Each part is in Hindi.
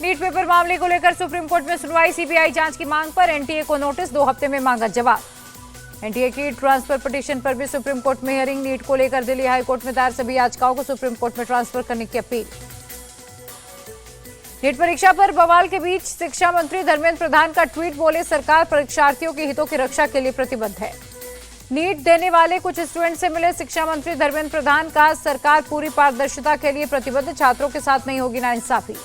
नीट पेपर मामले को लेकर सुप्रीम कोर्ट में सुनवाई, सीबीआई जांच की मांग पर एनटीए को नोटिस, 2 हफ्ते में मांगा जवाब। एनटीए की ट्रांसफर पिटीशन पर भी सुप्रीम कोर्ट में हियरिंग, नीट को लेकर दिल्ली हाई कोर्ट में दायर सभी याचिकाओं को सुप्रीम कोर्ट में ट्रांसफर करने की अपील। नीट परीक्षा पर बवाल के बीच शिक्षा मंत्री धर्मेंद्र प्रधान का ट्वीट, बोले सरकार परीक्षार्थियों के हितों की रक्षा के लिए प्रतिबद्ध है। नीट देने वाले कुछ स्टूडेंट से मिले शिक्षा मंत्री धर्मेंद्र प्रधान का, सरकार पूरी पारदर्शिता के लिए प्रतिबद्ध, छात्रों के साथ नहीं होगी नाइंसाफी।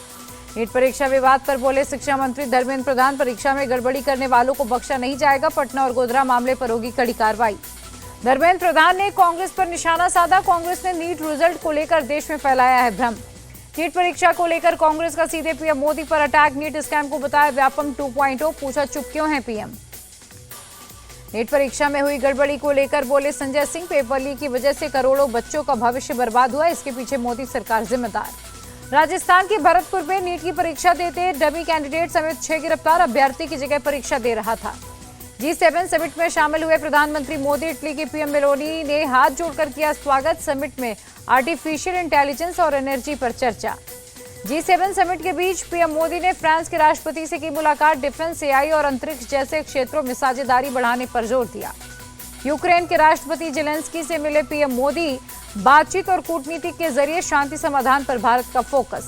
नीट परीक्षा विवाद पर बोले शिक्षा मंत्री धर्मेंद्र प्रधान, परीक्षा में गड़बड़ी करने वालों को बख्शा नहीं जाएगा, पटना और गोधरा मामले पर होगी कड़ी कार्रवाई। धर्मेंद्र प्रधान ने कांग्रेस पर निशाना साधा, कांग्रेस ने नीट रिजल्ट को लेकर देश में फैलाया है भ्रम। नीट परीक्षा को लेकर कांग्रेस का सीधे पीएम मोदी पर अटैक, नीट स्कैम को बताया व्यापम 2.0, पूछा चुप क्यों है पीएम। नीट परीक्षा में हुई गड़बड़ी को लेकर बोले संजय सिंह, पेपर लीक की वजह से करोड़ों बच्चों का भविष्य बर्बाद हुआ, इसके पीछे मोदी सरकार जिम्मेदार। राजस्थान के भरतपुर में नीट की परीक्षा देते डमी कैंडिडेट समेत 6 गिरफ्तार, अभ्यर्थी की जगह परीक्षा दे रहा था। G7 समिट में शामिल हुए प्रधानमंत्री मोदी, इटली की पीएम मेलोनी ने हाथ जोड़कर किया स्वागत, समिट में आर्टिफिशियल इंटेलिजेंस और एनर्जी पर चर्चा। G7 समिट के बीच पीएम मोदी ने फ्रांस के राष्ट्रपति से की मुलाकात, डिफेंस, एआई और अंतरिक्ष जैसे क्षेत्रों में साझेदारी बढ़ाने पर जोर दिया। यूक्रेन के राष्ट्रपति जेलेंस्की से मिले पीएम मोदी, बातचीत और कूटनीति के जरिए शांति समाधान पर भारत का फोकस।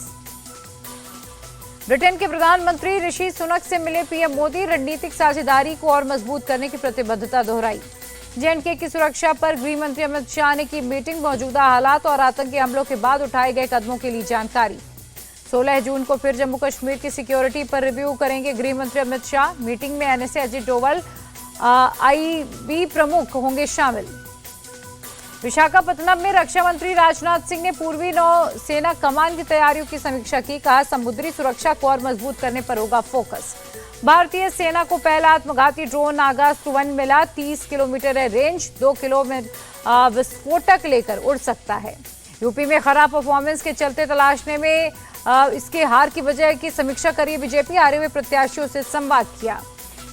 ब्रिटेन के प्रधानमंत्री ऋषि सुनक से मिले पीएम मोदी, रणनीतिक साझेदारी को और मजबूत करने की प्रतिबद्धता दोहराई। जेएंडके की सुरक्षा पर गृह मंत्री अमित शाह ने की मीटिंग, मौजूदा हालात और आतंकी हमलों के बाद उठाए गए कदमों के लिए जानकारी। 16 जून को फिर जम्मू कश्मीर की सिक्योरिटी पर रिव्यू करेंगे गृह मंत्री अमित शाह। मीटिंग में एनएसए अजीत डोभाल, आईबी प्रमुख होंगे शामिल। विशाखापत्तनम में रक्षा मंत्री राजनाथ सिंह ने पूर्वी नौसेना कमान की तैयारियों की समीक्षा की, कहा समुद्री सुरक्षा को और मजबूत करने पर होगा फोकस। भारतीय सेना को पहला आत्मघाती ड्रोन नागास्त्र 1 मिला, 30 किलोमीटर है रेंज, 2 किलो में विस्फोटक लेकर उड़ सकता है। यूपी में खराब परफॉर्मेंस के चलते तलाशने में इसके हार की वजह की समीक्षा करी बीजेपी, हारे हुए प्रत्याशियों से संवाद किया।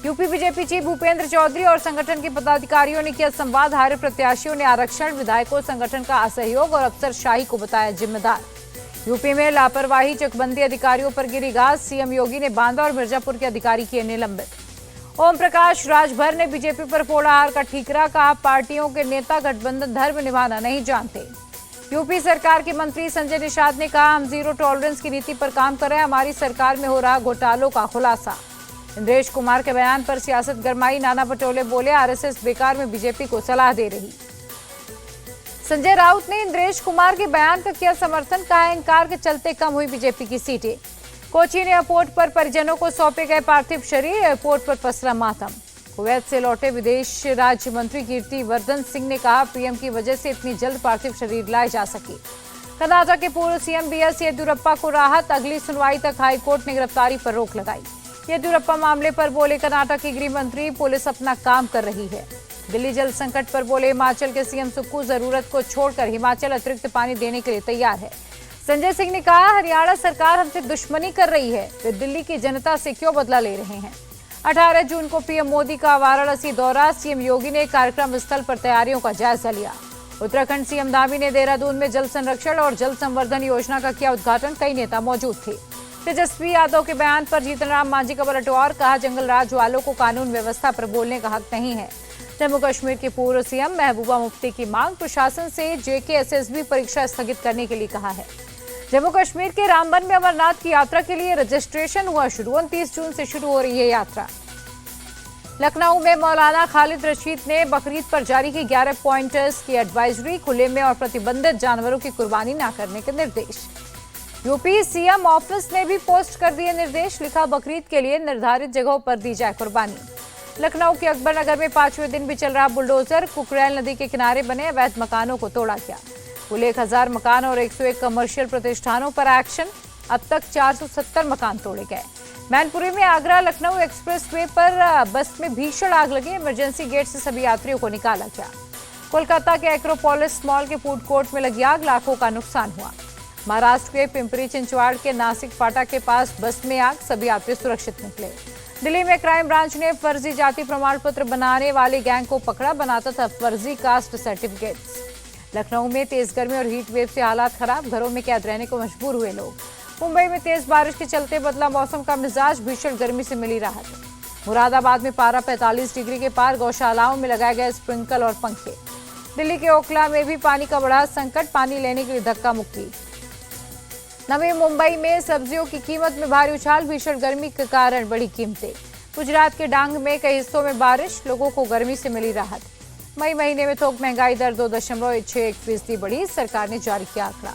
UP BJP chief Bhupendra Chaudhary और संगठन के पदाधिकारियों ने किया संवाद, हारे प्रत्याशियों ने आरक्षण, विधायकों, संगठन का असहयोग और अफसरशाही को बताया जिम्मेदार। यूपी में लापरवाही, चकबंदी अधिकारियों पर गिरी गाज, सीएम योगी ने बांदा और मिर्जापुर के अधिकारी किए निलंबित। ओम प्रकाश राजभर ने बीजेपी पर फोड़ा हार का ठीकरा, कहा पार्टियों के नेता गठबंधन धर्म निभाना नहीं जानते। यूपी सरकार के मंत्री संजय निषाद ने कहा हम जीरो टॉलरेंस की नीति पर काम कर रहे हैं, हमारी सरकार में हो रहा घोटालों का खुलासा। इंद्रेश कुमार के बयान पर सियासत गरमाई, नाना पटोले बोले आरएसएस बेकार में बीजेपी को सलाह दे रही। संजय राउत ने इंद्रेश कुमार के बयान का किया समर्थन, कहा इनकार के चलते कम हुई बीजेपी की सीटें। कोचीन एयरपोर्ट पर परिजनों को सौंपे गए पार्थिव शरीर, एयरपोर्ट पर पसरा मातम। कुवैत से लौटे विदेश राज्य मंत्री कीर्ति वर्धन सिंह ने कहा पीएम की वजह से इतनी जल्द पार्थिव शरीर लाए जा सके। कर्नाटक के पूर्व सीएम बीएस येदियुरप्पा को राहत, अगली सुनवाई तक हाईकोर्ट ने गिरफ्तारी पर रोक लगाई। येदियुरप्पा मामले पर बोले कर्नाटक के गृह मंत्री, पुलिस अपना काम कर रही है। दिल्ली जल संकट पर बोले हिमाचल के सीएम सुक्खू, जरूरत को छोड़कर हिमाचल अतिरिक्त पानी देने के लिए तैयार है। संजय सिंह ने कहा हरियाणा सरकार हमसे दुश्मनी कर रही है, वे दिल्ली की जनता से क्यों बदला ले रहे हैं। 18 जून को पीएम मोदी का वाराणसी दौरा, सीएम योगी ने कार्यक्रम स्थल पर तैयारियों का जायजा लिया। उत्तराखंड सीएम धामी ने देहरादून में जल संरक्षण और जल संवर्धन योजना का किया उद्घाटन, कई नेता मौजूद थे। तेजस्वी यादव के बयान पर जीतन राम मांझी का पलटवार, कहा जंगल राज वालों को कानून व्यवस्था पर बोलने का हक नहीं है। जम्मू कश्मीर के पूर्व सीएम महबूबा मुफ्ती की मांग, प्रशासन से जेकेएसएसबी परीक्षा स्थगित करने के लिए कहा है। जम्मू कश्मीर के रामबन में अमरनाथ की यात्रा के लिए रजिस्ट्रेशन हुआ शुरू, 29 जून से शुरू हो रही है यात्रा। लखनऊ में मौलाना खालिद रशीद ने बकरीद पर जारी की 11 पॉइंटर्स की एडवाइजरी, खुले में और प्रतिबंधित जानवरों की कुर्बानी न करने के निर्देश। यूपी सीएम ऑफिस ने भी पोस्ट कर दिए निर्देश, लिखा बकरीद के लिए निर्धारित जगहों पर दी जाए कुर्बानी। लखनऊ के अकबर नगर में 5वें दिन भी चल रहा बुलडोजर, कुकरेल नदी के किनारे बने अवैध मकानों को तोड़ा गया। कुल 1000 मकान और 101 कमर्शियल प्रतिष्ठानों पर एक्शन, अब तक 470 मकान तोड़े गए। मैनपुरी में आगरा लखनऊ एक्सप्रेसवे पर बस में भीषण आग लगी, इमरजेंसी गेट से सभी यात्रियों को निकाला गया। कोलकाता के एक्रोपोलिस मॉल के फूड कोर्ट में लगी आग, लाखों का नुकसान हुआ। महाराष्ट्र के पिंपरी चिंचवाड़ के नासिक फाटा के पास बस में आग, सभी यात्री सुरक्षित निकले। दिल्ली में क्राइम ब्रांच ने फर्जी जाति प्रमाण पत्र बनाने वाले गैंग को पकड़ा, बनाता था फर्जी कास्ट सर्टिफिकेट्स। लखनऊ में तेज गर्मी और हीट वेव से हालात खराब, घरों में कैद रहने को मजबूर हुए लोग। मुंबई में तेज बारिश के चलते बदला मौसम का मिजाज, भीषण गर्मी से मिली राहत। मुरादाबाद में पारा 45 डिग्री के पार, गौशालाओं में लगाए गए स्प्रिंकल और पंखे। दिल्ली के ओखला में भी पानी का बढ़ा संकट, पानी लेने के लिए धक्का मुक्की। नवी मुंबई में सब्जियों की कीमत में भारी उछाल, भीषण गर्मी के कारण बढ़ी कीमतें। गुजरात के डांग में कई हिस्सों में बारिश, लोगों को गर्मी से मिली राहत। मई महीने में थोक महंगाई दर 2.61% बढ़ी, सरकार ने जारी किया आंकड़ा।